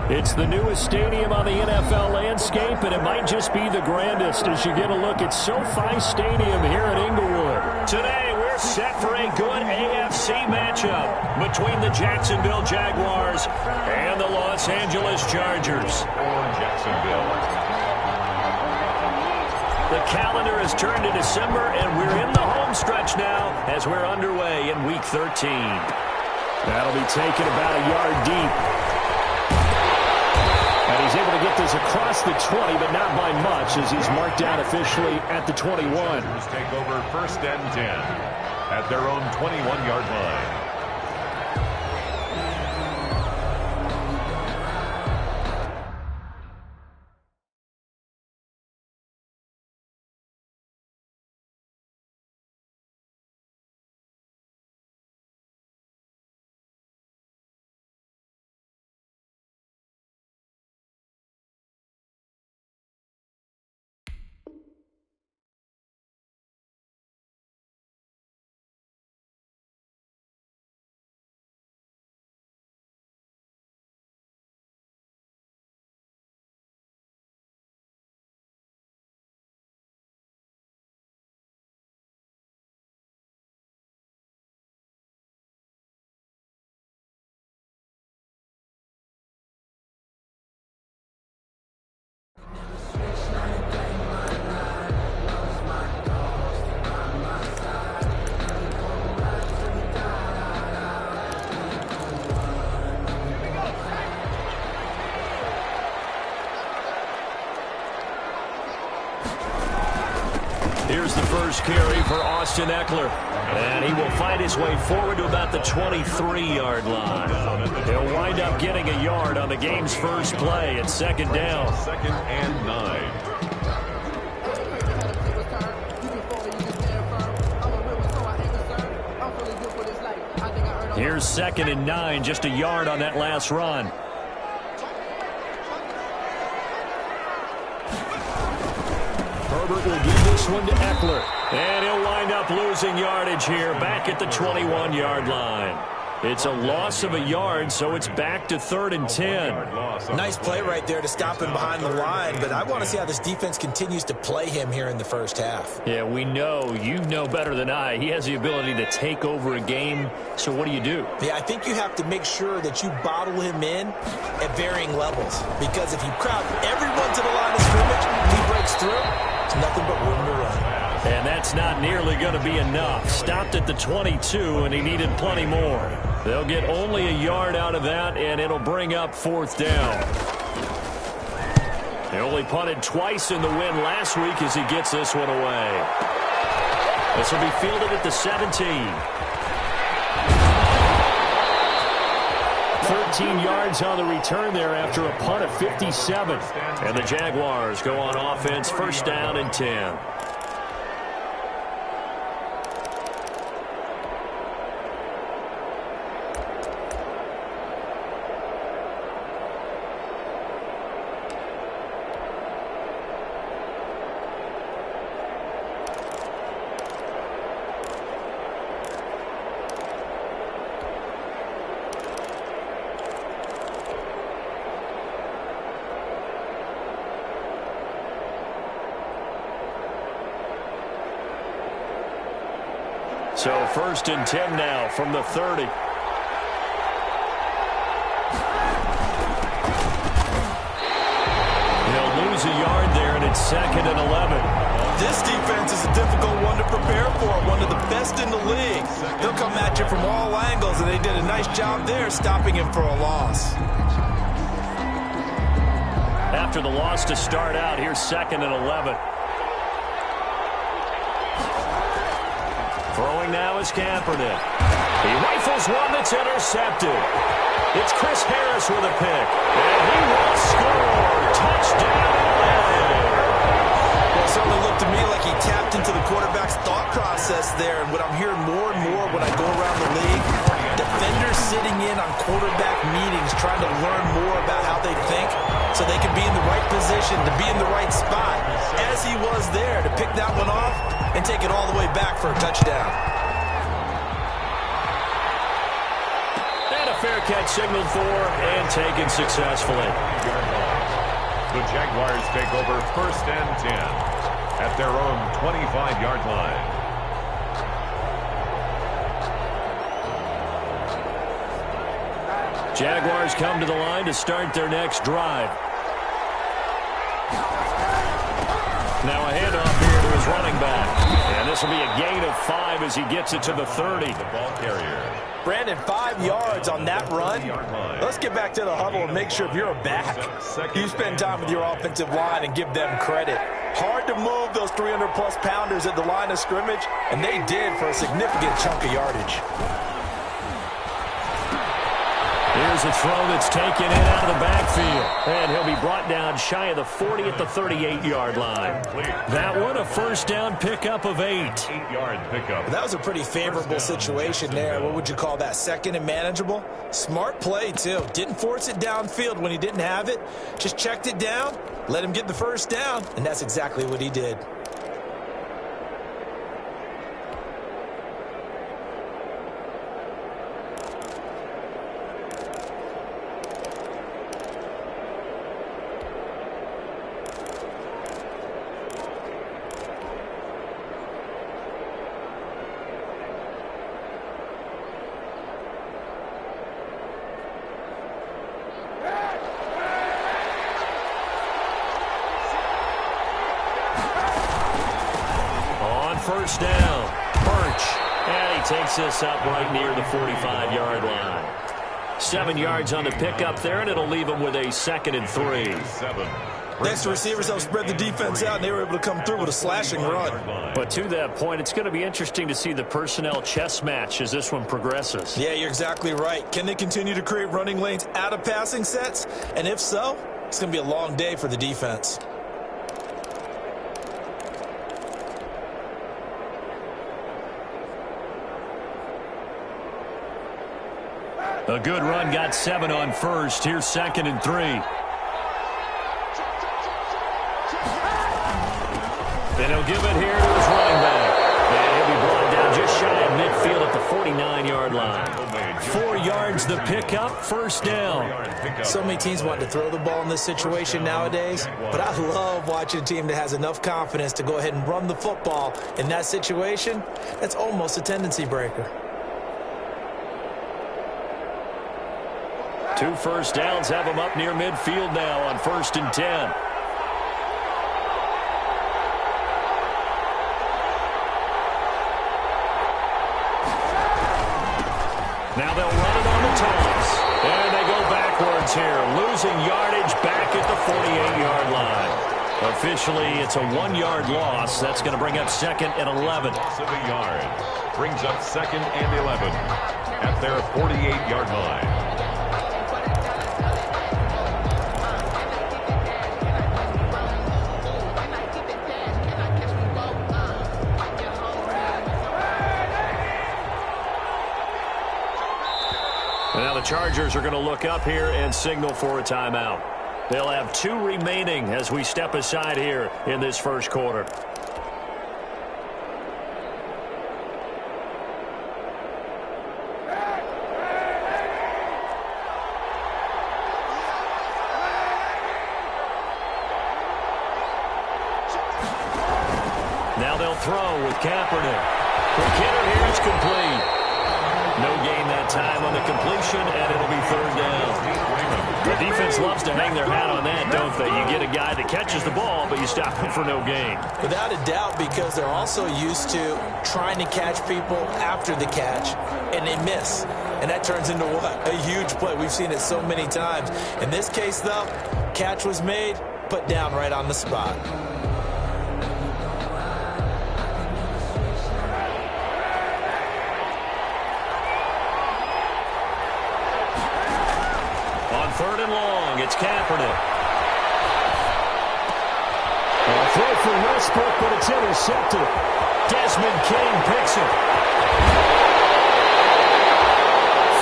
It's the newest stadium on the NFL landscape, and it might just be the grandest as you get a look at SoFi Stadium here in Inglewood. Today, we're set for a good AFC matchup between the Jacksonville Jaguars and the Los Angeles Chargers. The calendar has turned to December, and we're in the home stretch now as we're underway in Week 13. That'll be taken about a yard deep. And he's able to get this across the 20, but not by much, as he's marked down officially at the 21. Take over 1st and 10 at their own 21-yard line. Here's the first carry for Austin Eckler. And he will find his way forward to about the 23-yard line. He'll wind up getting a yard on the game's first play at 2nd down. 2nd and 9. Here's 2nd and 9, just a yard on that last run. Herbert will give this one to Eckler. And he'll wind up losing yardage here back at the 21-yard line. It's a loss of a yard, so it's back to 3rd and 10. Nice play right there to stop him behind the line, but I want to see how this defense continues to play him here in the first half. Yeah, we know. You know better than I. He has the ability to take over a game, so what do you do? Yeah, I think you have to make sure that you bottle him in at varying levels, because if you crowd everyone to the line of scrimmage, he breaks through, it's nothing but room to run. And that's not nearly going to be enough. Stopped at the 22, and he needed plenty more. They'll get only a yard out of that, and it'll bring up 4th down. They only punted twice in the win last week as he gets this one away. This will be fielded at the 17. 13 yards on the return there after a punt of 57. And the Jaguars go on offense, 1st down and 10. So 1st and 10 now from the 30. They'll lose a yard there, and it's 2nd and 11. This defense is a difficult one to prepare for, one of the best in the league. They'll come at you from all angles, and they did a nice job there stopping him for a loss. After the loss to start out, here's 2nd and 11. Throwing now is Kaepernick. He rifles one that's intercepted. It's Chris Harris with a pick. And he will score. Touchdown, LA. Well, it certainly looked to me like he tapped into the quarterback's thought process there. And what I'm hearing more and more when I go around the league, defenders sitting in on quarterback meetings trying to learn more about how they think so they can be in the right position, to be in the right spot, as he was there, to pick that one off and take it all the way back for a touchdown. And a fair catch signaled for and taken successfully. The Jaguars take over 1st and 10 at their own 25-yard line. Jaguars come to the line to start their next drive. Now a handoff here to his running back. And this will be a gain of 5 as he gets it to the 30. The ball carrier. Brandon, 5 yards on that run. Let's get back to the huddle and make sure if you're a back, you spend time with your offensive line and give them credit. Hard to move those 300-plus pounders at the line of scrimmage, and they did for a significant chunk of yardage. Here's a throw that's taken in out of the backfield. And he'll be brought down shy of the 40 at the 38-yard line. That one, a first down pickup of 8. 8-yard pickup. That was a pretty favorable situation there. What would you call that? Second and manageable? Smart play, too. Didn't force it downfield when he didn't have it. Just checked it down, let him get the first down, and that's exactly what he did. First down, Birch, and he takes this up right near the 45-yard line. 7 yards on the pickup there, and it'll leave him with a 2nd and 3. Thanks to receivers that spread the defense out, and they were able to come through with a slashing run. But to that point, it's going to be interesting to see the personnel chess match as this one progresses. Yeah, you're exactly right. Can they continue to create running lanes out of passing sets? And if so, it's going to be a long day for the defense. A good run got 7 on first. Here's 2nd and 3. Then he'll give it here to his running back. And he'll be brought down just shy of midfield at the 49-yard line. 4 yards the pickup, first down. So many teams want to throw the ball in this situation nowadays, but I love watching a team that has enough confidence to go ahead and run the football in that situation. That's almost a tendency breaker. 2 first downs have him up near midfield now on 1st and 10. Now they'll run it on the toss. And they go backwards here, losing yardage back at the 48-yard line. Officially, it's a 1-yard loss. That's going to bring up 2nd and 11. Loss of a yard brings up 2nd and 11 at their 48-yard line. Now the Chargers are going to look up here and signal for a timeout. They'll have 2 remaining as we step aside here in this first quarter. Now they'll throw with Kaepernick. McKinnon here is complete. No gain that time on the completion, and it'll be 3rd down. The defense loves to hang their hat on that, don't they? You get a guy that catches the ball, but you stop him for no gain. Without a doubt, because they're also used to trying to catch people after the catch, and they miss. And that turns into what? A huge play. We've seen it so many times. In this case, though, catch was made, put down right on the spot. On 3rd and long, it's Kaepernick. A throw for Westbrook, but it's intercepted. Desmond King picks it.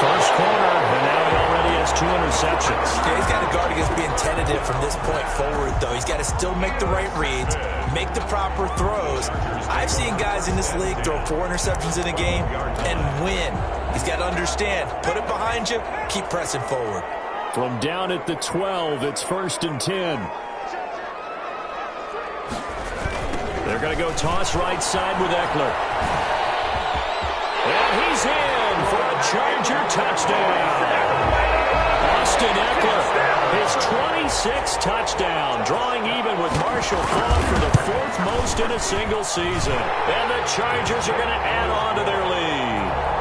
First corner, and now he already has 2 receptions. Yeah, he's got to guard against being tentative from this point forward, though. He's got to still make the right reads, make the proper throws. I've seen guys in this league throw 4 interceptions in a game and win. He's got to understand, put it behind you, keep pressing forward. From down at the 12, it's 1st and 10. They're going to go toss right side with Eckler. And he's in for a Charger touchdown. Austin Eckler, his 26th touchdown, drawing even with Marshall Faulk for the 4th most in a single season. And the Chargers are going to add on to their lead.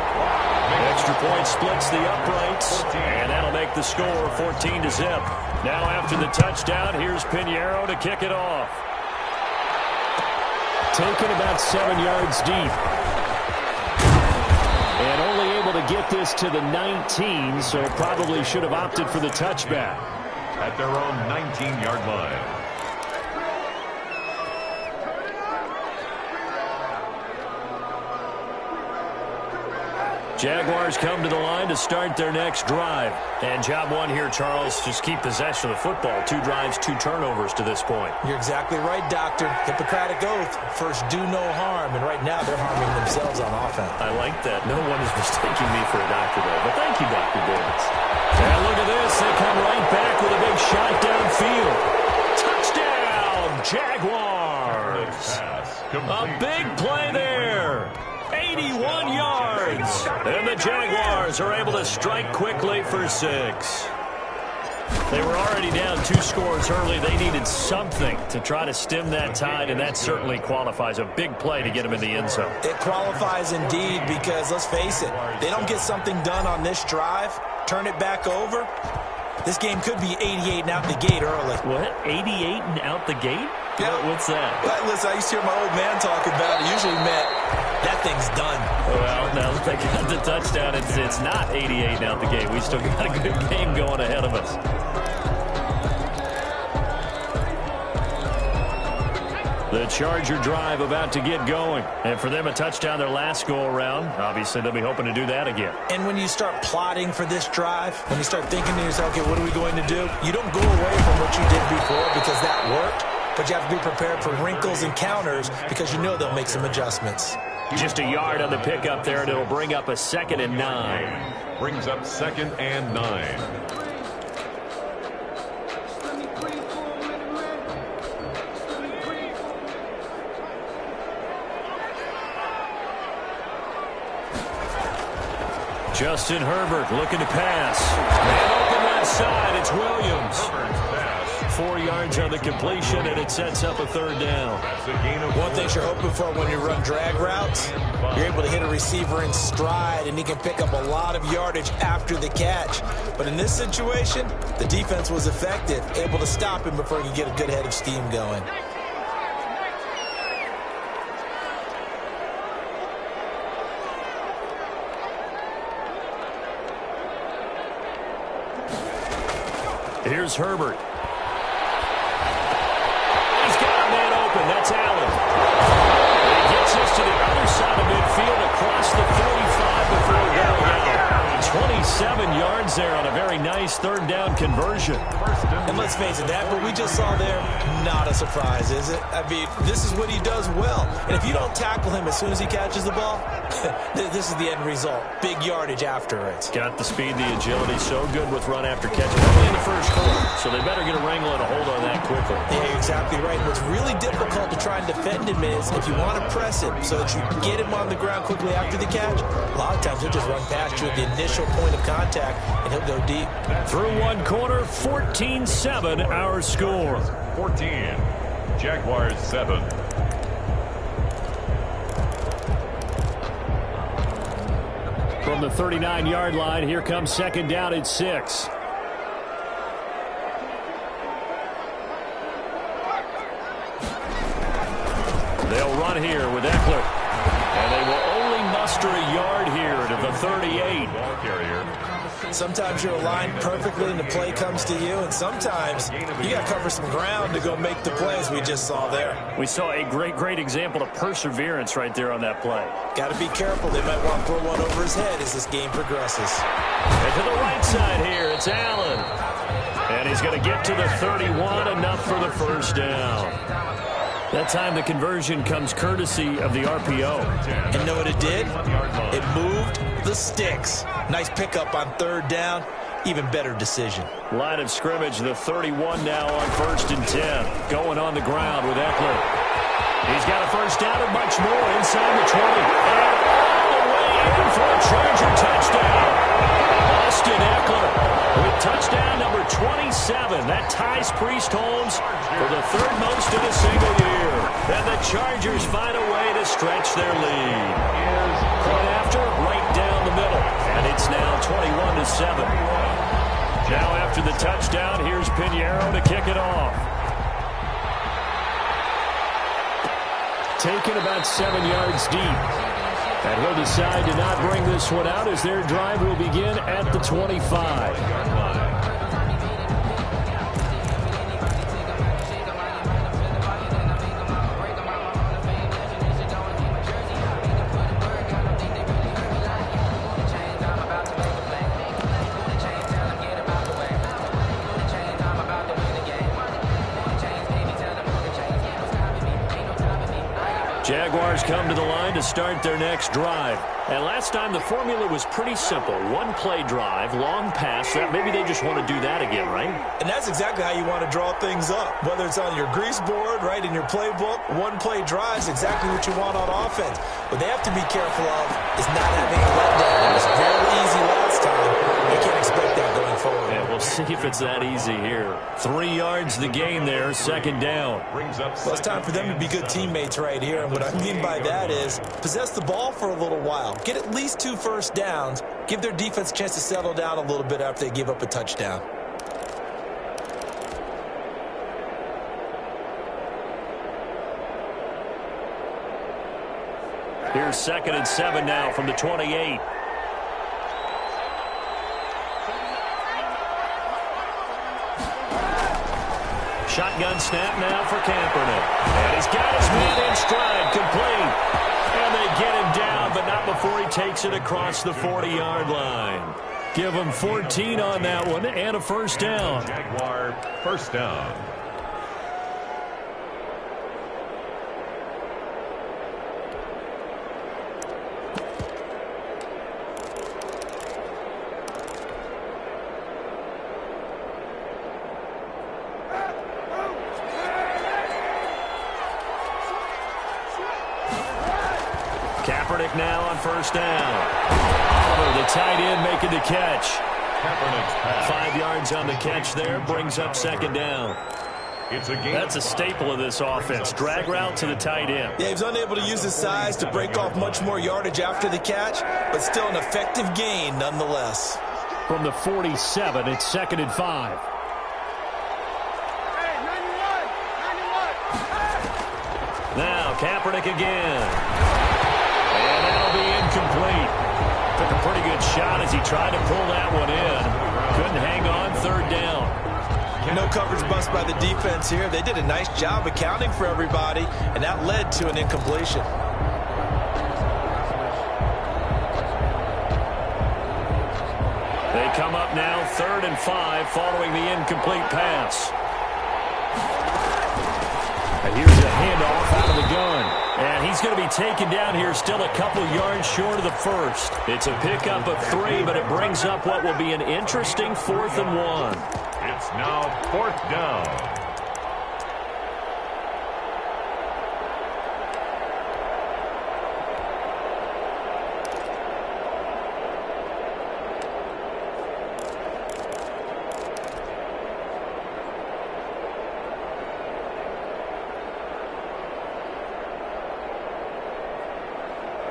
Extra point splits the uprights, and that'll make the score 14-0. Now after the touchdown, here's Pinheiro to kick it off. Taken about 7 yards deep. And only able to get this to the 19, so probably should have opted for the touchback. At their own 19-yard line. Jaguars come to the line to start their next drive. And job one here, Charles, just keep possession of the football. 2 drives, 2 turnovers to this point. You're exactly right, Doctor. Hippocratic oath. First, do no harm. And right now, they're harming themselves on offense. I like that. No one is mistaking me for a doctor, though. But thank you, Dr. Davis. And look at this. They come right back with a big shot downfield. Touchdown, Jaguars. A big play there. 81 yards. And the Jaguars are able to strike quickly for 6. They were already down 2 scores early. They needed something to try to stem that tide, and that certainly qualifies. A big play to get them in the end zone. It qualifies indeed because, let's face it, they don't get something done on this drive, turn it back over, this game could be 88 and out the gate early. What? 88 and out the gate? Yeah. What's that? Well, listen, I used to hear my old man talk about it. Usually meant that thing's done. Well, now that they got the touchdown, it's not 88 and out the gate. We still got a good game going ahead of us. The Charger drive about to get going. And for them, a touchdown their last go-around. Obviously, they'll be hoping to do that again. And when you start plotting for this drive, when you start thinking to yourself, okay, what are we going to do? You don't go away from what you did before because that worked, but you have to be prepared for wrinkles and counters because you know they'll make some adjustments. Just a yard on the pickup there, and it'll bring up a 2nd and 9. Brings up 2nd and 9. Justin Herbert looking to pass. And open left side, it's Williams. 4 yards on the completion, and it sets up a 3rd down. One thing you're hoping for when you run drag routes, you're able to hit a receiver in stride, and he can pick up a lot of yardage after the catch. But in this situation, the defense was effective, able to stop him before he could get a good head of steam going. Here's Herbert. He's got a man open. That's Allen. He gets us to the other side of midfield across the 45 before going out. 27 yards there on a very nice 3rd down conversion. And let's face it, that what we just saw there, not a surprise, is it? I mean, this is what he does well. And if you don't tackle him as soon as he catches the ball, this is the end result. Big yardage after it. Got the speed, the agility, so good with run after catch. Only in the first quarter, so they better get a wrangle and a hold on that quickly. Yeah, you're exactly right. What's really difficult to try and defend him is if you want to press him so that you get him on the ground quickly after the catch, a lot of times he'll just run past you at the initial point of contact, and he'll go deep. Through 1 quarter, 14-7 our score. 14, Jaguars 7. From the 39-yard line, here comes 2nd down at 6. They'll run here with Eckler. And they will only muster a yard here to the 38. Ball carrier. Sometimes you're aligned perfectly and the play comes to you, and sometimes you got to cover some ground to go make the plays we just saw there. We saw a great example of perseverance right there on that play. Got to be careful. They might want to throw one over his head as this game progresses. And to the right side here, it's Allen. He's going to get to the 31, enough for the first down. That time the conversion comes courtesy of the RPO. And know what it did? It moved the sticks. Nice pickup on third down. Even better decision. Line of scrimmage, the 31 now on 1st and 10. Going on the ground with Eckler. He's got a first down and much more inside the 20. And all the way in for a Charger touchdown. Austin Eckler with touchdown number 27. That ties Priest Holmes for the 3rd most in a single year. And the Chargers find a way to stretch their lead. Point after, right down the middle. And it's now 21-7. Now after the touchdown, here's Pinheiro to kick it off. Taken about 7 yards deep. And he'll decide to not bring this one out as their drive will begin at the 25. Jaguars come to the line to start their next drive. And last time the formula was pretty simple. One play drive, long pass. That maybe they just want to do that again, right? And that's exactly how you want to draw things up. Whether it's on your grease board, right, in your playbook, one play drive is exactly what you want on offense. What they have to be careful of is not having a letdown. It was very easy last time. They can't expect that going forward. Yeah, we'll see if it's that easy here. 3 yards the gain there, 2nd down. Well, it's time for them to be good teammates right here. And what I mean by that is possess the ball for a little while. Get at least 2 first downs. Give their defense a chance to settle down a little bit after they give up a touchdown. Here's 2nd and 7 now from the 28. Shotgun snap now for Kaepernick. And he's got his man in stride, complete. And they get him down, but not before he takes it across the 40-yard line. Give him 14 on that one and a first down. Jaguar first down. Kaepernick now on first down. Oliver, the tight end, making the catch. 5 yards on the catch there, brings up 2nd down. That's a staple of this offense. Drag route to the tight end. Yeah, he was unable to use his size to break off much more yardage after the catch, but still an effective gain nonetheless. From the 47, it's 2nd and 5. Now, Kaepernick again. And that'll be incomplete. Took a pretty good shot as he tried to pull that one in. Couldn't hang on, 3rd down. No coverage bust by the defense here. They did a nice job accounting for everybody, and that led to an incompletion. They come up now 3rd and 5 following the incomplete pass. And here's a handoff out of the gun. And he's going to be taken down here still a couple yards short of the first. It's a pickup of 3, but it brings up what will be an interesting 4th and 1. It's now 4th down.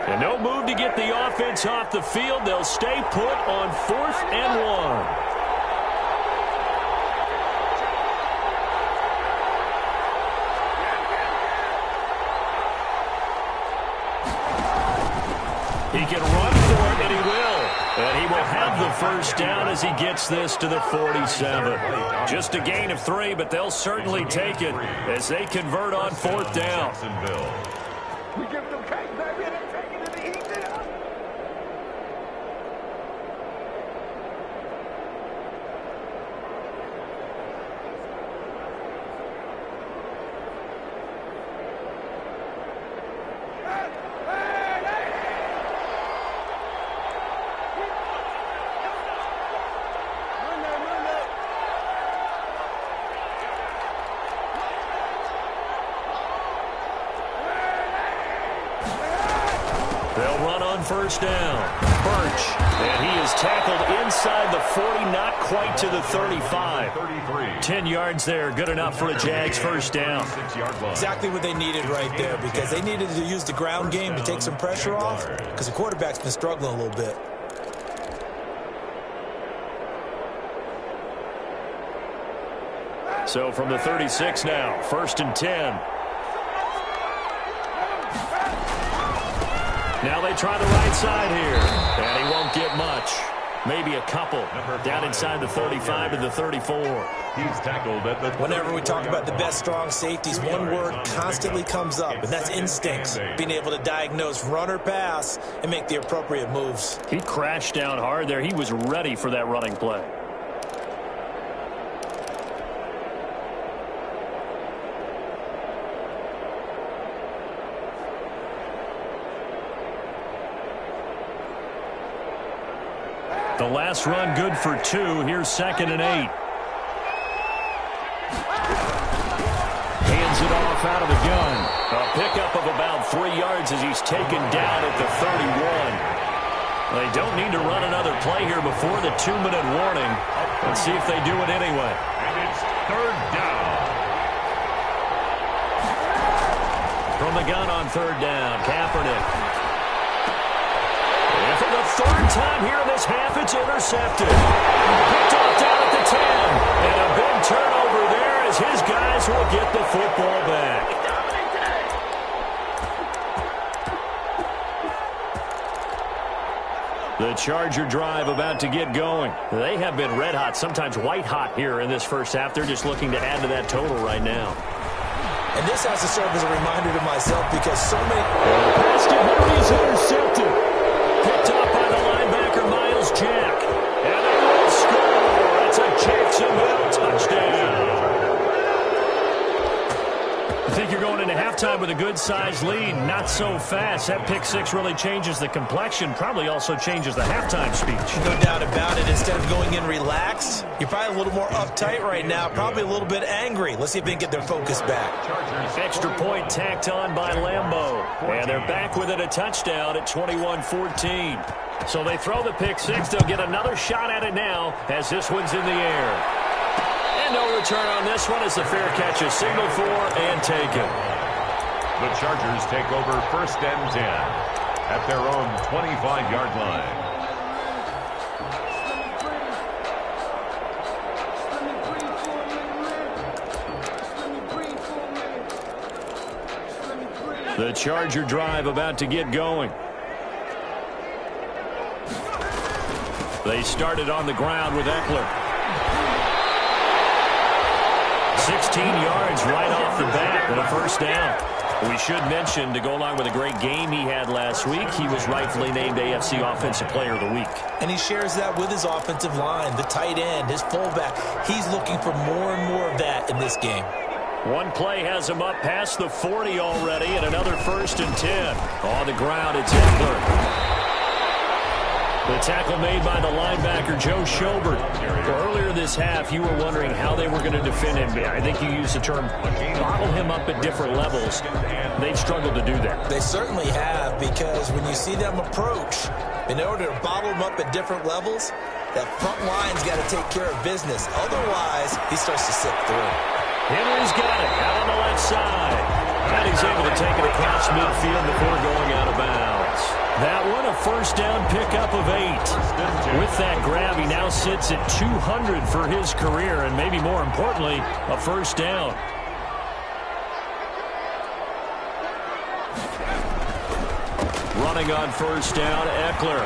And no move to get the offense off the field. They'll stay put on 4th and 1. He can run for it, and he will. And he will have the first down as he gets this to the 47. Just a gain of 3, but they'll certainly take it as they convert on 4th down. We giving them cake, baby, and they're taking it and eating it up. gun on first down. Birch, and he is tackled inside the 40, not quite to the 35. 10 yards there, good enough for a Jags first down. Exactly what they needed right there, because they needed to use the ground game to take some pressure off, because the quarterback's been struggling a little bit. So from the 36 now, 1st and 10. Now they try the right side here, and he won't get much. Maybe a couple. Down inside the 35 to the 34. He's tackled at the 30. Whenever we talk about the best strong safeties, one word constantly comes up, and that's instincts. Being able to diagnose run or pass and make the appropriate moves. He crashed down hard there. He was ready for that running play. The last run good for 2. Here's 2nd and 8. Hands it off out of the gun. A pickup of about 3 yards as he's taken down at the 31. They don't need to run another play here before the 2-minute warning. Let's see if they do it anyway. And it's 3rd down. From the gun on 3rd down, Kaepernick. And for the 3rd time here in this half, it's intercepted. Picked off down at the 10. And a big turnover there as his guys will get the football back. The Charger drive about to get going. They have been red hot, sometimes white hot here in this first half. They're just looking to add to that total right now. And this has to serve as a reminder to myself because so many... Pass to Henry's intercepted. Picked up by the linebacker, Miles Jack. And they will score. It's a Jacksonville touchdown. I think you're going into halftime with a good-sized lead. Not so fast. That pick six really changes the complexion. Probably also changes the halftime speech. No doubt about it. Instead of going in relaxed, you're probably a little more uptight right now. Probably a little bit angry. Let's see if they can get their focus back. Extra point tacked on by Lambeau. And they're back with it, a touchdown at 21-14. So they throw the pick six. They'll get another shot at it now as this one's in the air. And no return on this one as the fair catch is signaled for and taken. The Chargers take over 1st and 10 at their own 25-yard line. The Charger drive about to get going. They started on the ground with Eckler. 16 yards right off the bat and a first down. We should mention, to go along with a great game he had last week, he was rightfully named AFC Offensive Player of the Week. And he shares that with his offensive line, the tight end, his fullback. He's looking for more and more of that in this game. One play has him up past the 40 already, and another 1st and 10. On the ground, it's Eckler. The tackle made by the linebacker, Joe Schobert. Earlier this half, you were wondering how they were going to defend him. I think you used the term bottle him up at different levels. They've struggled to do that. They certainly have, because when you see them approach, in order to bottle him up at different levels, that front line's got to take care of business. Otherwise, he starts to slip through. Henry's got it out on the left side. And he's able to take it across midfield before going out of bounds. That one, a first down pickup of 8. With that grab, he now sits at 200 for his career, and maybe more importantly, a first down. Running on first down, Eckler.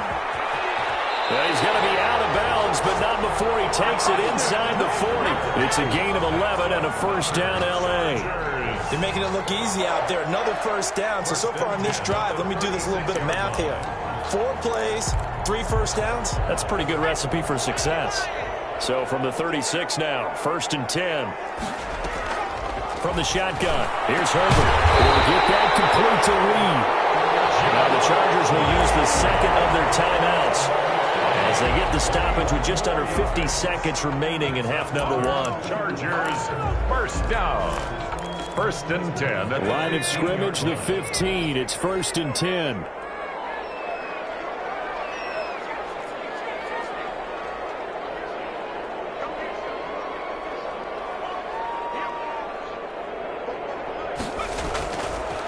Well, he's going to be out of bounds, but not before he takes it inside the 40. It's a gain of 11 and a first down, L.A. They're making it look easy out there. Another first down. So far on this drive, let me do this little bit of math here. 4 plays, 3 first downs. That's a pretty good recipe for success. So from the 36 now, 1st and 10. From the shotgun, here's Herbert. He'll get that complete to Reed. Now the Chargers will use the second of their timeouts as they get the stoppage with just under 50 seconds remaining in half number 1. Chargers, first down. 1st and 10. Line of scrimmage, the 15. It's 1st and 10.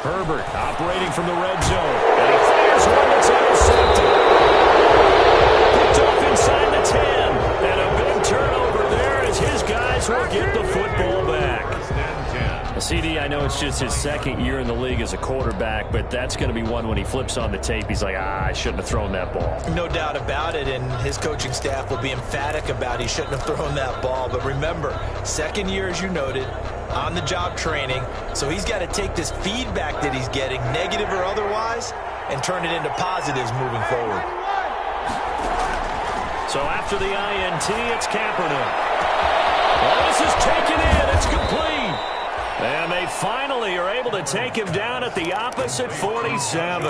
Herbert operating from the red zone. And he fires one that's intercepted. Picked off inside the 10. And a big turnover there as his guys will get the football back. CD, I know it's just his second year in the league as a quarterback, but that's going to be one when he flips on the tape. He's like, I shouldn't have thrown that ball. No doubt about it, and his coaching staff will be emphatic about he shouldn't have thrown that ball. But remember, second year, as you noted, on-the-job training, so he's got to take this feedback that he's getting, negative or otherwise, and turn it into positives moving forward. So after the INT, it's Kaepernick. Well, this is taken in. It's complete. And they finally are able to take him down at the opposite 47.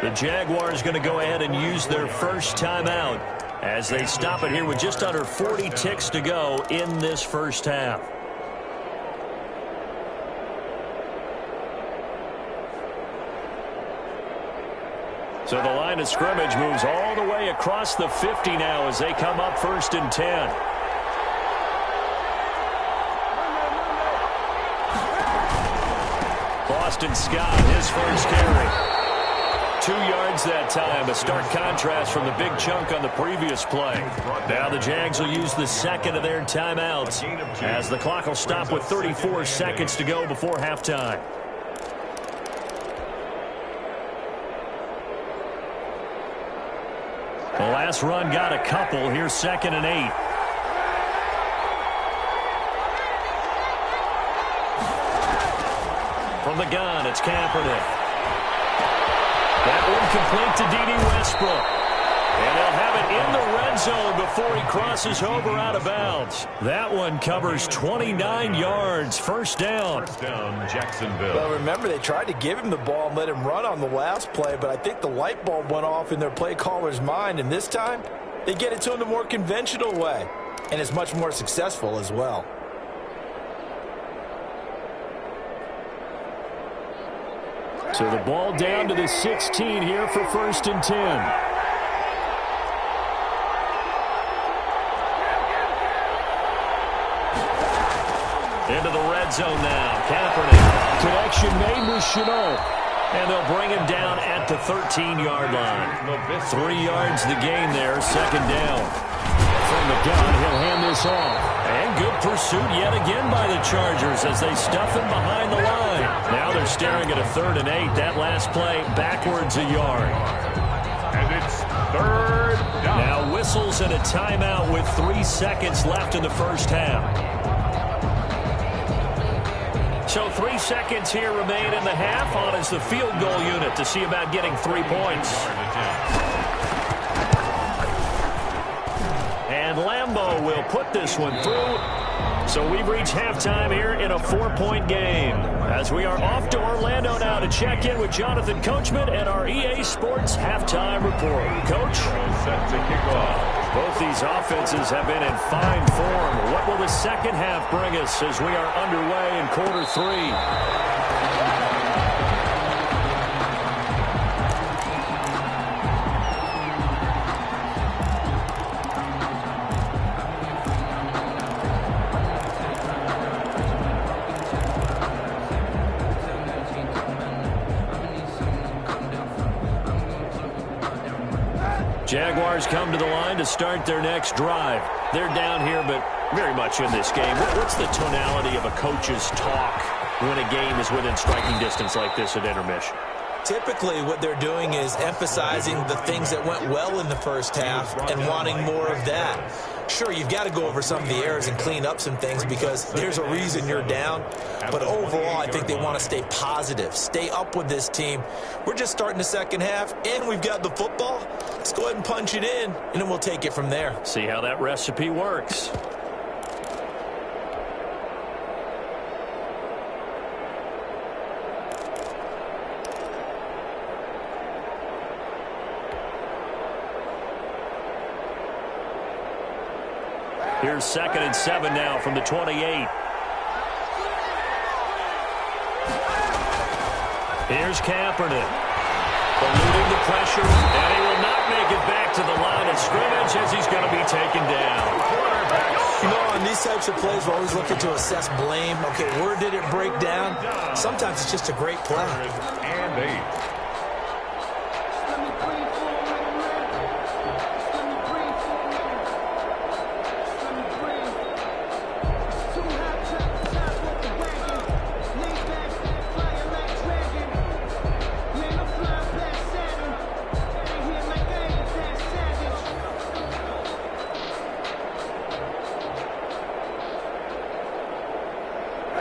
The Jaguars going to go ahead and use their first timeout as they stop it here with just under 40 ticks to go in this first half. So the line of scrimmage moves all the way across the 50 now as they come up 1st and 10. Boston Scott, his first carry. 2 yards that time, a stark contrast from the big chunk on the previous play. Now the Jags will use the second of their timeouts as the clock will stop with 34 seconds to go before halftime. The last run got a couple. Here's 2nd and 8. From the gun, it's Kaepernick. That one complete to D.D. Westbrook. And they'll have it in the red zone before he crosses over out of bounds. That one covers 29 yards. First down. First down, Jacksonville. Well, remember, they tried to give him the ball and let him run on the last play, but I think the light bulb went off in their play caller's mind, and this time they get it to him the more conventional way, and it's much more successful as well. So the ball down to the 16 here for 1st and 10. Into the red zone now. Kaepernick. Connection made with Chenault. And they'll bring him down at the 13-yard line. 3 yards the gain there, 2nd down. From the gun, he'll hand this off. And good pursuit yet again by the Chargers as they stuff him behind the line. Now they're staring at a 3rd and 8. That last play backwards a yard. And it's 3rd down. Now whistles and a timeout with 3 seconds left in the first half. So 3 seconds here remain in the half on as the field goal unit to see about getting 3 points. And Lambeau will put this one through. So we've reached halftime here in a 4-point game. As we are off to Orlando now to check in with Jonathan Coachman and our EA Sports Halftime Report. Coach? Set to kick off. Both these offenses have been in fine form. What will the second half bring us as we are underway in quarter 3? Jaguars come to the line to start their next drive. They're down here, but very much in this game. What's the tonality of a coach's talk when a game is within striking distance like this at intermission? Typically, what they're doing is emphasizing the things that went well in the first half and wanting more of that. Sure, you've got to go over some of the errors and clean up some things because there's a reason you're down. But overall, I think they want to stay positive, stay up with this team. We're just starting the second half, and we've got the football. Let's go ahead and punch it in, and then we'll take it from there. See how that recipe works. Here's 2nd and 7 now from the 28. Here's Kaepernick. Eluding the pressure, and he will not make it back to the line of scrimmage as he's going to be taken down. You know, on these these types of plays, we're always looking to assess blame. Okay, where did it break down? Sometimes it's just a great play. And 8.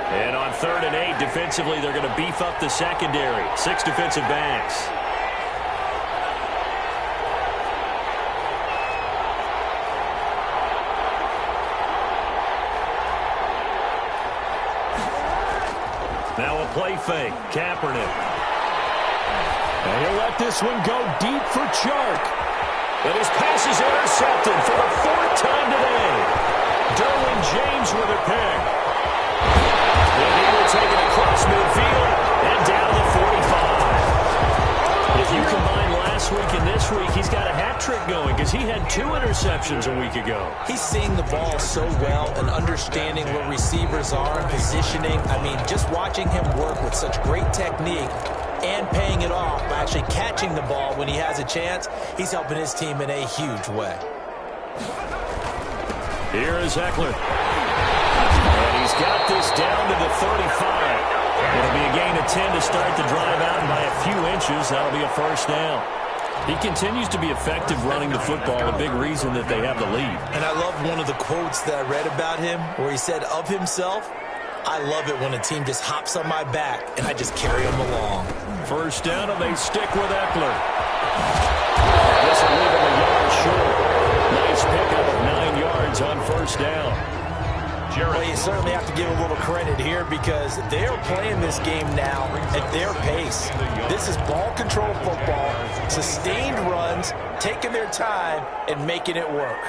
And on 3rd and 8, defensively, they're going to beef up the secondary. 6 defensive backs. Now a play fake. Kaepernick. And he'll let this one go deep for Chark. And his pass is intercepted for the 4th time today. Derwin James with a pick. And he will take it across midfield and down to the 45. If you combine last week and this week, he's got a hat trick going because he had 2 interceptions a week ago. He's seeing the ball so well and understanding where receivers are and positioning. I mean, just watching him work with such great technique and paying it off by actually catching the ball when he has a chance, he's helping his team in a huge way. Here is Eckler. And he's got this down to the 35. It'll be a gain of 10 to start the drive out, and by a few inches, that'll be a first down. He continues to be effective running the football, a big reason that they have the lead. And I love one of the quotes that I read about him where he said of himself, I love it when a team just hops on my back and I just carry them along. First down, and they stick with Eckler. This will leave him a yard short. Nice pickup of 9 yards on first down. Well, you certainly have to give a little credit here because they're playing this game now at their pace. This is ball control football, sustained runs, taking their time, and making it work.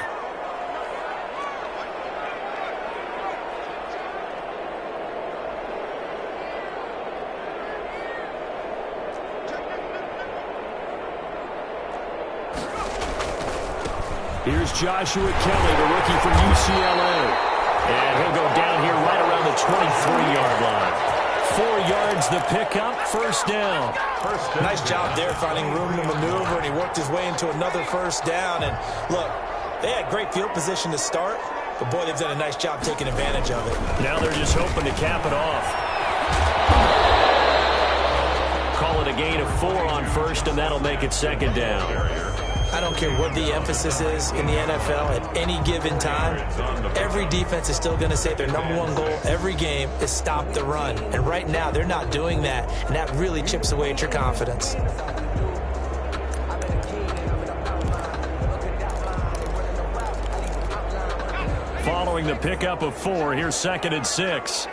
Here's Joshua Kelly, the rookie from UCLA. And he'll go down here right around the 23-yard line. 4 yards the pickup, first down. Nice job there finding room to maneuver, and he worked his way into another first down. And look, they had great field position to start, but boy, they've done a nice job taking advantage of it. Now they're just hoping to cap it off. Call it a gain of 4 on first, and that'll make it second down. I don't care what the emphasis is in the NFL at any given time. Every defense is still going to say their #1 goal every game is stop the run. And right now, they're not doing that, and that really chips away at your confidence. Following the pickup of 4, here's 2nd and 6.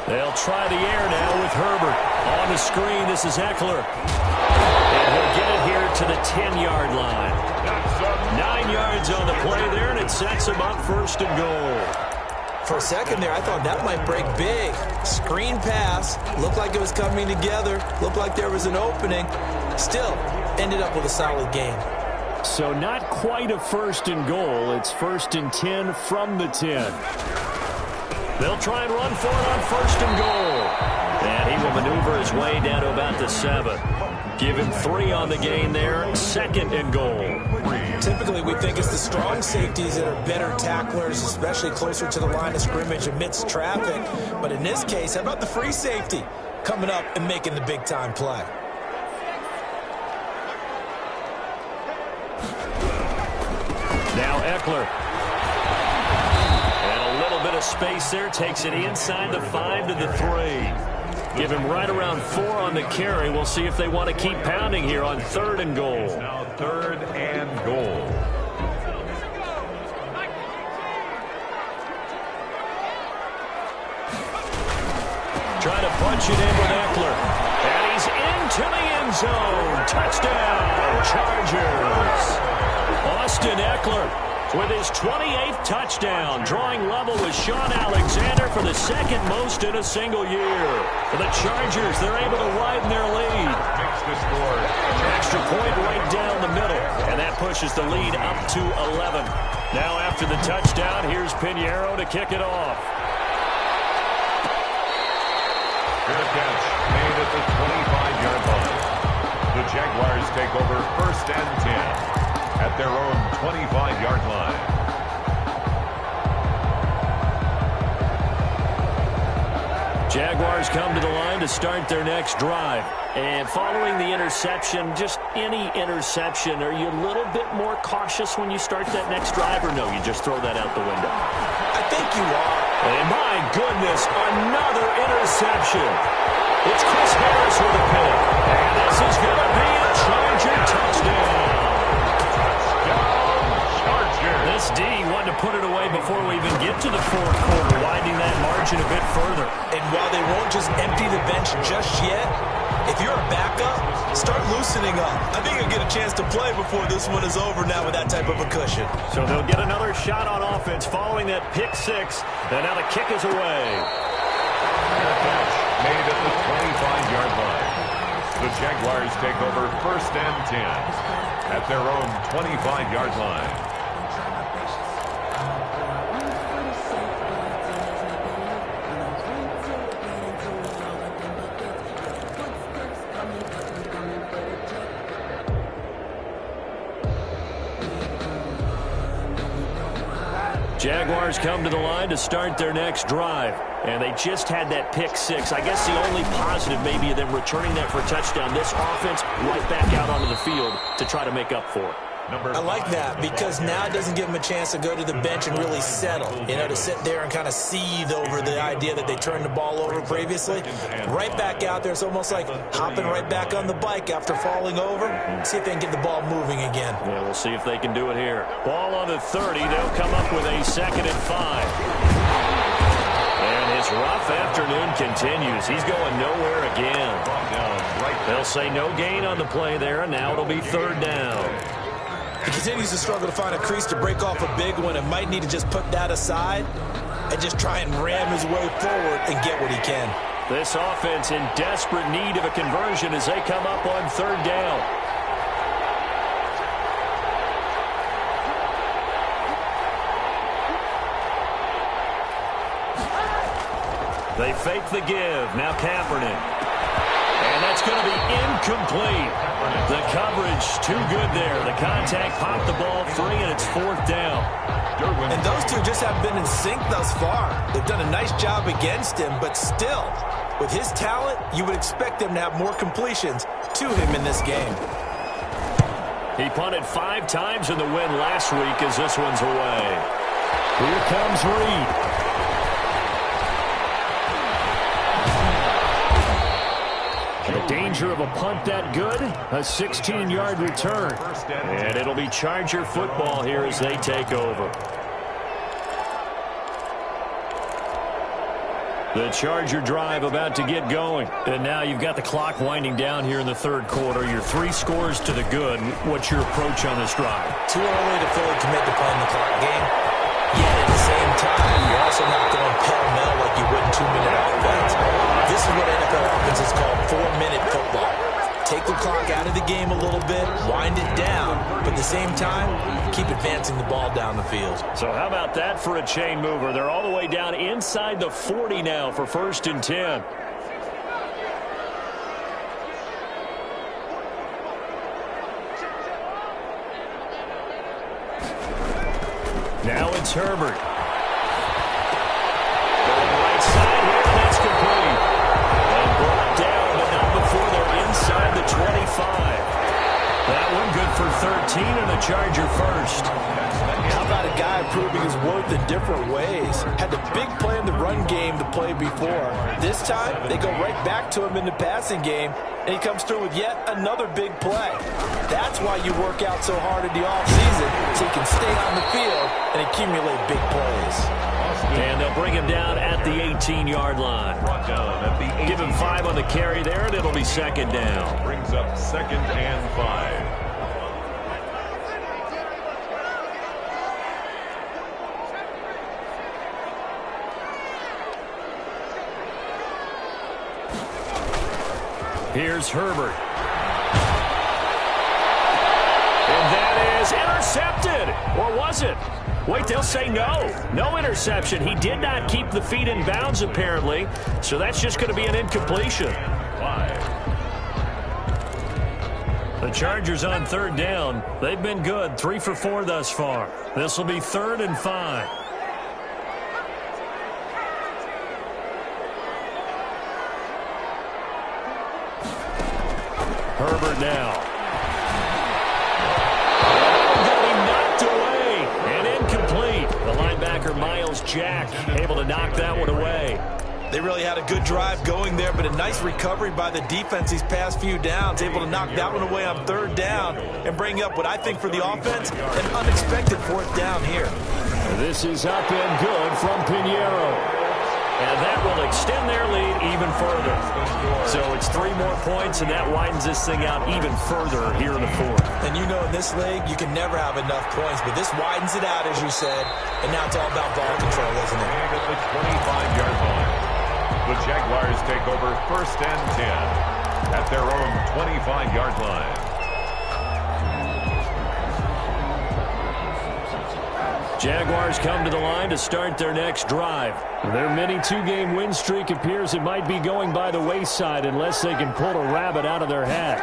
They'll try the air now with Herbert. On the screen, this is Eckler. And he'll get it here to the 10-yard line. 9 yards on the play there, and it sets him up first and goal. For a second there, I thought that might break big. Screen pass. Looked like it was coming together. Looked like there was an opening. Still, ended up with a solid gain. So not quite a first and goal. It's 1st and 10 from the 10. They'll try and run for it on 1st and goal. And he will maneuver his way down to about the 7. Give him 3 on the gain there. 2nd and goal. Typically, we think it's the strong safeties that are better tacklers, especially closer to the line of scrimmage amidst traffic. But in this case, how about the free safety coming up and making the big-time play? Now Eckler. And a little bit of space there. Takes it inside the 5 to the 3. Give him right around 4 on the carry. We'll see if they want to keep pounding here on 3rd and goal. Now 3rd and goal. Trying to punch it in with Eckler. And he's into the end zone. Touchdown, Chargers. Austin Eckler with his 28th touchdown, drawing level with Sean Alexander for the 2nd most in a single year. For the Chargers, they're able to widen their lead. Makes the score. Extra point right down the middle, and that pushes the lead up to 11. Now after the touchdown, here's Pinheiro to kick it off. Fair catch made at the 25-yard line. The Jaguars take over 1st and 10 at their own 25-yard line. Jaguars come to the line to start their next drive. And following the interception, just any interception, are you a little bit more cautious when you start that next drive, or no, you just throw that out the window? I think you are. And my goodness, another interception. It's Chris Harris with a pick. And this is going to be a Charger touchdown. This D wanted to put it away before we even get to the fourth quarter, widening that margin a bit further. And while they won't just empty the bench just yet, if you're a backup, start loosening up. I think you'll get a chance to play before this one is over now with that type of a cushion. So they'll get another shot on offense following that pick six. And now the kick is away. Made at the 25-yard line. The Jaguars take over 1st and 10 at their own 25-yard line. Jaguars come to the line to start their next drive. And they just had that pick six. I guess the only positive maybe of them returning that for a touchdown. This offense right back out onto the field to try to make up for it. I like that because now it doesn't give them a chance to go to the bench and really settle. You know, to sit there and kind of seethe over the idea that they turned the ball over previously. Right back out there, it's almost like hopping right back on the bike after falling over. See if they can get the ball moving again. Yeah, we'll see if they can do it here. Ball on the 30. They'll come up with a 2nd and 5. And his rough afternoon continues. He's going nowhere again. They'll say no gain on the play there, and now it'll be 3rd down. He continues to struggle to find a crease to break off a big one and might need to just put that aside and just try and ram his way forward and get what he can. This offense in desperate need of a conversion as they come up on 3rd down. They fake the give. Now Kaepernick. And that's going to be incomplete. The coverage too good there. The contact popped the ball free, and it's 4th down. And those two just haven't been in sync thus far. They've done a nice job against him, but still, with his talent, you would expect them to have more completions to him in this game. He punted 5 times in the win last week as this one's away. Here comes Reed. The danger of a punt that good, a 16-yard return. And it'll be Charger football here as they take over. The Charger drive about to get going. And now you've got the clock winding down here in the 3rd quarter. You're 3 scores to the good. What's your approach on this drive? Too early to fully commit to playing the clock game. Yet at the same time, you're also not going pell-mell like you would in 2-minute offense. This is what NFL offenses call 4-minute football. Take the clock out of the game a little bit, wind it down, but at the same time, keep advancing the ball down the field. So how about that for a chain mover? They're all the way down inside the 40 now for 1st and 10. Now it's Herbert. Going right side here, and that's complete. And brought down, but not before they're inside the 25. That one good for 13 and a Charger first. How about a guy proving his worth in different ways? Had the big play in the run game to play before. This time, they go right back to him in the passing game, and he comes through with yet another big play. That's why you work out so hard in the offseason, so you can stay on the field and accumulate big plays. And they'll bring him down at the 18-yard line. Give him 5 on the carry there, and it'll be 2nd down. Brings up 2nd and 5. Here's Herbert. And that is Intercepted. Or was it? Wait, they'll say no. No interception. He did not keep the feet in bounds, apparently. So that's just going to be an incompletion. 5. The Chargers on third down. They've been good. 3 for 4 thus far. This will be 3rd and 5. Herbert now. The linebacker, Miles Jack, able to knock that one away. They really had a good drive going there, but a nice recovery by the defense these past few downs, able to knock that one away on 3rd down and bring up what I think for the offense, an unexpected 4th down here. This is up and good from Pinheiro. And that will extend their lead even further. So it's 3 more points, and that widens this thing out even further here in the 4th. And you know in this league, you can never have enough points, but this widens it out, as you said, and now it's all about ball control, isn't it? And at the 25-yard line, the Jaguars take over 1st and 10 at their own 25-yard line. Jaguars come to the line to start their next drive. Their mini 2-game win streak appears it might be going by the wayside unless they can pull a rabbit out of their hat.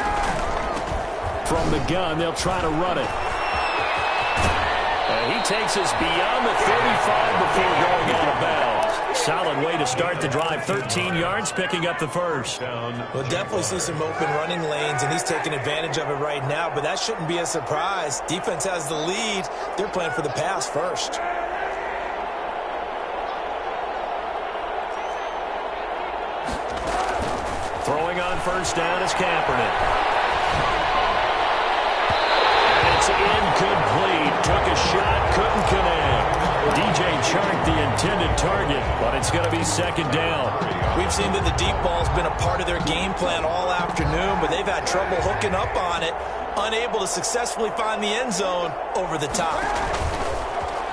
From the gun, they'll try to run it. And he takes us beyond the 35 before going out of bounds. Solid way to start the drive. 13 yards, picking up the first. We'll definitely see some open running lanes, and he's taking advantage of it right now, but that shouldn't be a surprise. Defense has the lead. They're playing for the pass first. Throwing on 1st down is Kaepernick. And it's incomplete. Took a shot, couldn't connect. DJ Chark the intended target, but it's going to be 2nd down. We've seen that the deep ball's been a part of their game plan all afternoon, but they've had trouble hooking up on it, unable to successfully find the end zone over the top.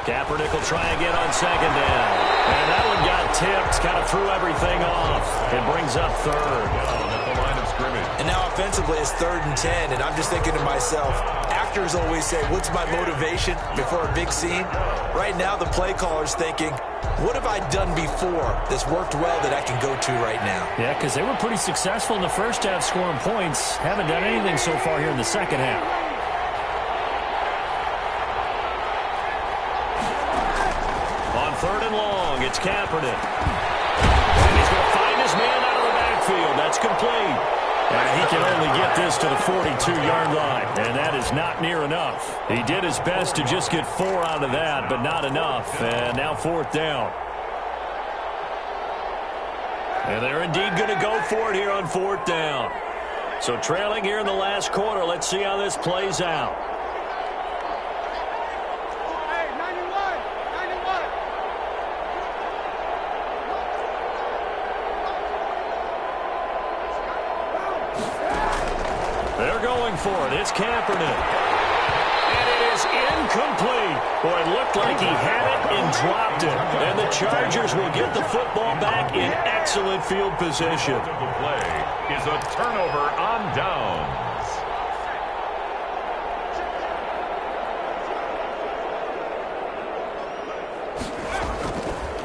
Kaepernick will try again on 2nd down. And that one got tipped, kind of threw everything off. It brings up 3rd. At the line of scrimmage. And now offensively it's 3rd and 10, and I'm just thinking to myself, actors always say, what's my motivation before a big scene? Right now the play caller's thinking, what have I done before that's worked well that I can go to right now? Yeah, because they were pretty successful in the first half scoring points. Haven't done anything so far here in the second half. On 3rd and long, it's Kaepernick. And he's going to find his man out of the backfield. That's complete. And he can only get this to the 42-yard line, and that is not near enough. He did his best to just get 4 out of that, but not enough. And now 4th down. And they're indeed going to go for it here on 4th down. So trailing here in the last quarter, let's see how this plays out. They're going for it. It's Kaepernick. And it is incomplete. Boy, it looked like he had it and dropped it. And the Chargers will get the football back in excellent field position. The play is a turnover on downs.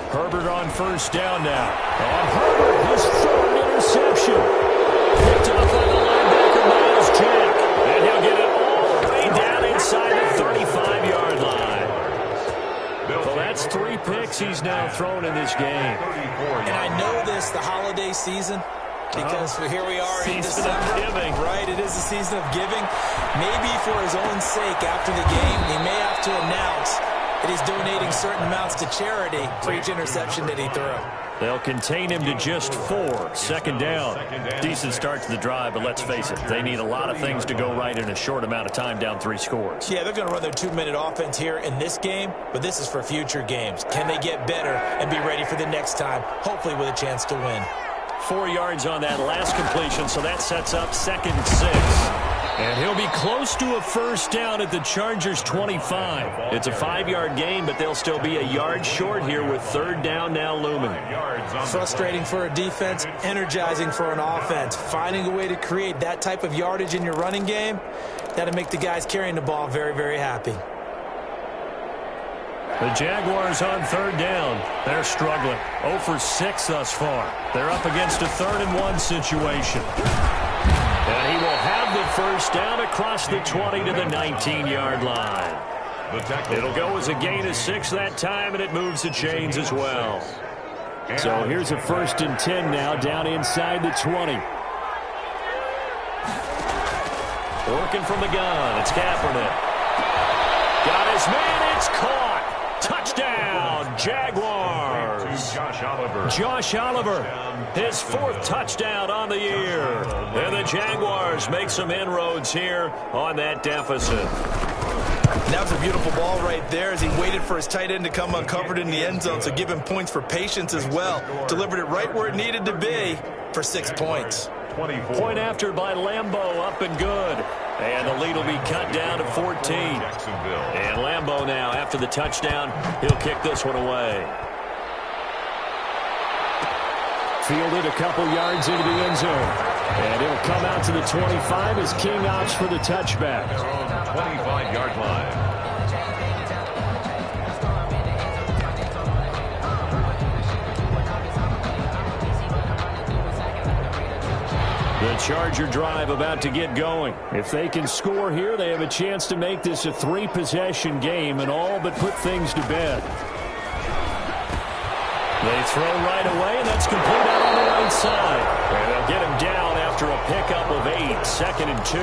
Herbert on 1st down now. And Herbert, his 3rd interception. Picked up by the linebacker, Miles Jack. And he'll get it all the way down inside the 35-yard line. Well, that's 3 picks he's now thrown in this game. And I know this, the holiday season, because here we are in December. Season of giving. Right, it is the season of giving. Maybe for his own sake after the game, he may have to announce that he's donating certain amounts to charity for each interception that he threw. They'll contain him to just 4. 2nd down. Decent start to the drive, but let's face it, they need a lot of things to go right in a short amount of time, down 3 scores. Yeah, they're going to run their 2-minute offense here in this game, but this is for future games. Can they get better and be ready for the next time, hopefully with a chance to win? 4 yards on that last completion, so that sets up 2nd and 6. And he'll be close to a 1st down at the Chargers' 25. It's a 5-yard gain, but they'll still be a yard short here with 3rd down now looming. Frustrating for a defense, energizing for an offense. Finding a way to create that type of yardage in your running game, That'll make the guys carrying the ball very, very happy. The Jaguars on 3rd down. They're struggling. 0 for 6 thus far. They're up against a 3rd-and-1 situation. And he will have the first down across the 20 to the 19-yard line. It'll go as a gain of 6 that time, and it moves the chains as well. So here's a 1st and 10 now down inside the 20. Working from the gun. It's Kaepernick. Got his man. It's caught. Touchdown, Jaguars. Josh Oliver, his 4th touchdown on the year. And the Jaguars make some inroads here on that deficit. That was a beautiful ball right there as he waited for his tight end to come uncovered in the end zone, so give him points for patience as well. Delivered it right where it needed to be for 6 points. Point after by Lambeau, up and good. And the lead will be cut down to 14. And Lambeau now, after the touchdown, he'll kick this one away. Fielded a couple yards into the end zone. And it'll come out to the 25 as King opts for the touchback. 25-yard line. The Charger drive about to get going. If they can score here, they have a chance to make this a 3-possession game and all but put things to bed. They throw right away, and that's complete out on the right side. And they'll get him down after a pickup of 8, 2nd and 2.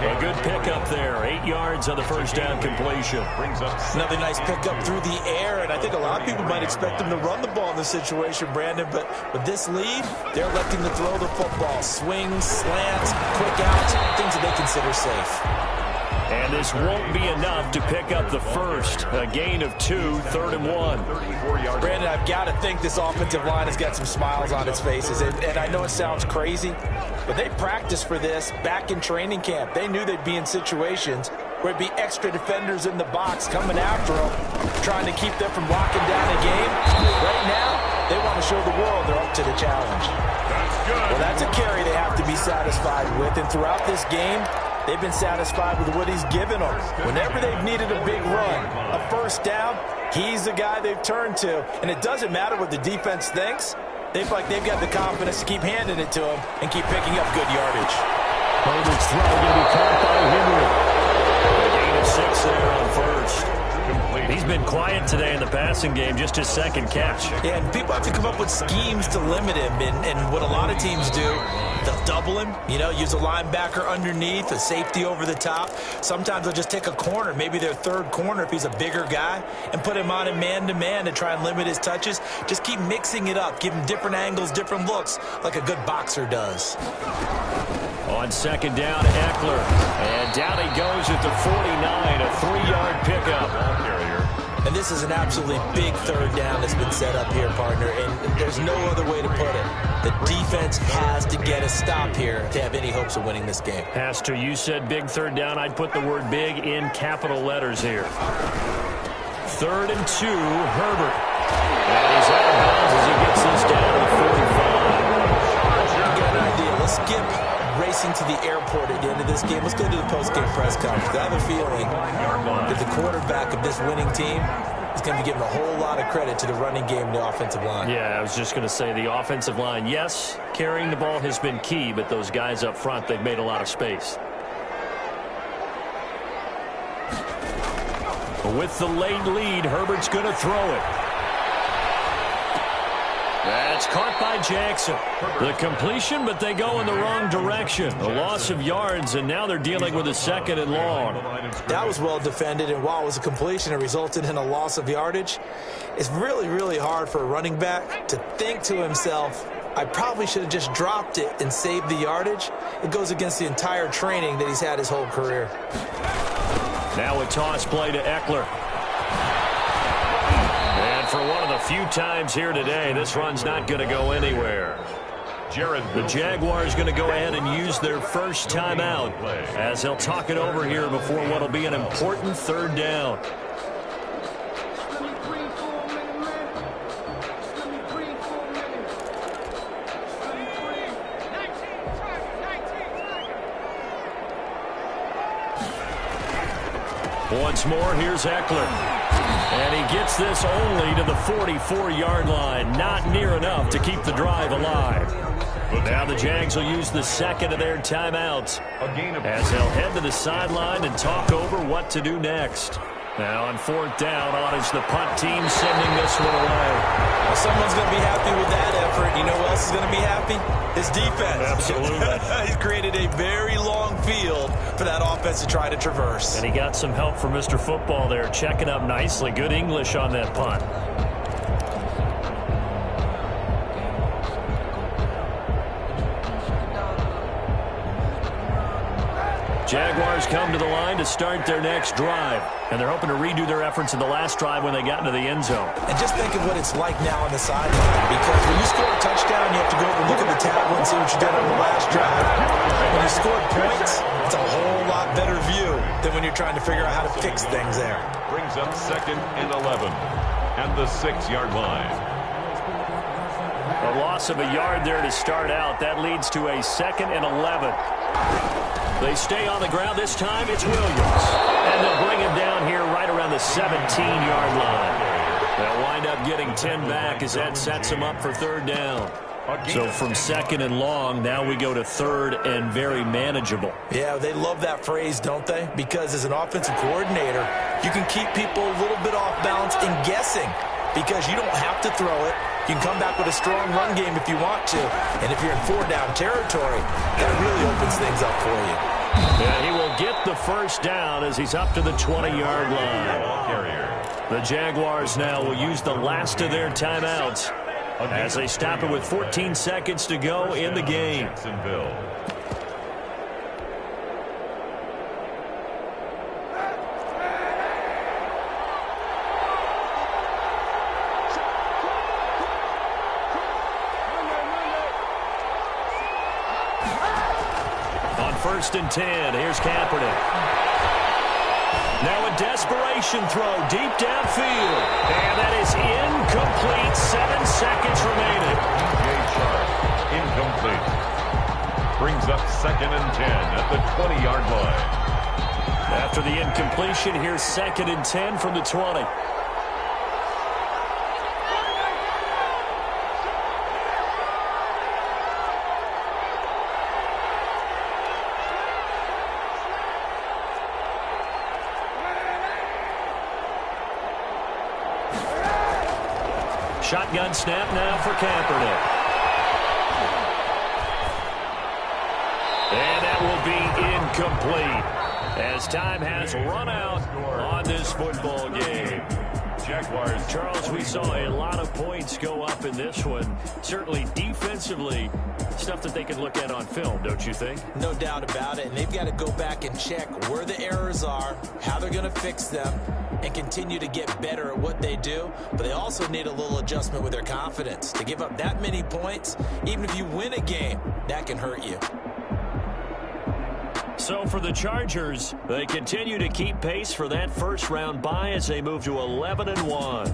A good pickup there, 8 yards on the first down completion. Another nice pickup through the air, and I think a lot of people might expect him to run the ball in this situation, Brandon, but with this lead, they're electing to throw the football. Swings, slants, quick outs, things that they consider safe. And this won't be enough to pick up the first. A gain of 2, 3rd and 1. Brandon, I've got to think this offensive line has got some smiles on its faces. And I know it sounds crazy, but they practiced for this back in training camp. They knew they'd be in situations where it'd be extra defenders in the box coming after them, trying to keep them from locking down a game. Right now, they want to show the world they're up to the challenge. Well, that's a carry they have to be satisfied with. And throughout this game, they've been satisfied with what he's given them. Whenever they've needed a big run, a first down, he's the guy they've turned to. And it doesn't matter what the defense thinks. They feel like they've got the confidence to keep handing it to him and keep picking up good yardage. Herbert's throw going to be caught by Henry. A gain of 6 there on first. He's been quiet today in the passing game, just his 2nd catch. Yeah, and people have to come up with schemes to limit him. And what a lot of teams do, they'll double him, use a linebacker underneath, a safety over the top. Sometimes they'll just take a corner, maybe their 3rd corner if he's a bigger guy, and put him on in man-to-man to try and limit his touches. Just keep mixing it up, give him different angles, different looks, like a good boxer does. On 2nd down, Eckler. And down he goes at the 49, a 3-yard pickup. And this is an absolutely big 3rd down that's been set up here, partner, and there's no other way to put it. The defense has to get a stop here to have any hopes of winning this game. Pastor, you said big 3rd down. I'd put the word big in capital letters here. 3rd and 2, Herbert. And he's out of bounds as he gets this down to the 45. You got an idea. Let's skip racing to the airport at the end of this game. Let's go to the post-game press conference. I have a feeling that the quarterback of this winning team is going to be giving a whole lot of credit to the running game and the offensive line. Yeah, I was just going to say the offensive line, yes, carrying the ball has been key, but those guys up front, they've made a lot of space. With the late lead, Herbert's going to throw it. That's caught by Jackson. The completion, but they go in the wrong direction. A loss of yards, and now they're dealing with a 2nd and long. That was well defended, and while it was a completion, it resulted in a loss of yardage. It's really, really hard for a running back to think to himself, I probably should have just dropped it and saved the yardage. It goes against the entire training that he's had his whole career. Now a toss play to Eckler. And for one of the few times here today, this run's not going to go anywhere. The Jaguars going to go ahead and use their first timeout as they'll talk it over here before what will be an important 3rd down. Once more, here's Eckler. And he gets this only to the 44-yard line. Not near enough to keep the drive alive. Now the Jags will use the second of their timeouts as they'll head to the sideline and talk over what to do next. Now on fourth down, on is the punt team sending this one away. Well, someone's going to be happy with that effort. You know who else is going to be happy? His defense. Absolutely. He's created a very long field for that offense to try to traverse. And he got some help from Mr. Football there, checking up nicely. Good English on that punt. Jaguars come to the line to start their next drive. And they're hoping to redo their efforts in the last drive when they got into the end zone. And just think of what it's like now on the sideline. Because when you score a touchdown, you have to go over and look at the table and see what you did on the last drive. When you scored points, it's a whole lot better view than when you're trying to figure out how to fix things there. Brings up 2nd and 11 at the 6-yard line. A loss of a yard there to start out. That leads to a 2nd and 11. They stay on the ground. This time it's Williams. And they'll bring him down here right around the 17-yard line. They'll wind up getting 10 back as that sets them up for third down. So from 2nd and long, now we go to 3rd and very manageable. Yeah, they love that phrase, don't they? Because as an offensive coordinator, you can keep people a little bit off balance and guessing because you don't have to throw it. You can come back with a strong run game if you want to. And if you're in 4-down territory, that really opens things up for you. Yeah, he will get the first down as he's up to the 20-yard line. The Jaguars now will use the last of their timeouts as they stop it with 14 seconds to go in the game. On 1st and 10, here's Kaepernick. Now a desperation throw deep downfield. And that is incomplete. 7 seconds remaining. Incomplete. Brings up 2nd and 10 at the 20-yard line. After the incompletion, here's 2nd and 10 from the 20. Shotgun snap now for Kaepernick. And that will be incomplete as time has run out on this football game. Jaguars. Charles, we saw a lot of points go up in this one. Certainly defensively, stuff that they can look at on film, don't you think? No doubt about it. And they've got to go back and check where the errors are, how they're going to fix them, and continue to get better at what they do. But they also need a little adjustment with their confidence. To give up that many points, even if you win a game, that can hurt you. So for the Chargers, they continue to keep pace for that first round bye as they move to 11-1.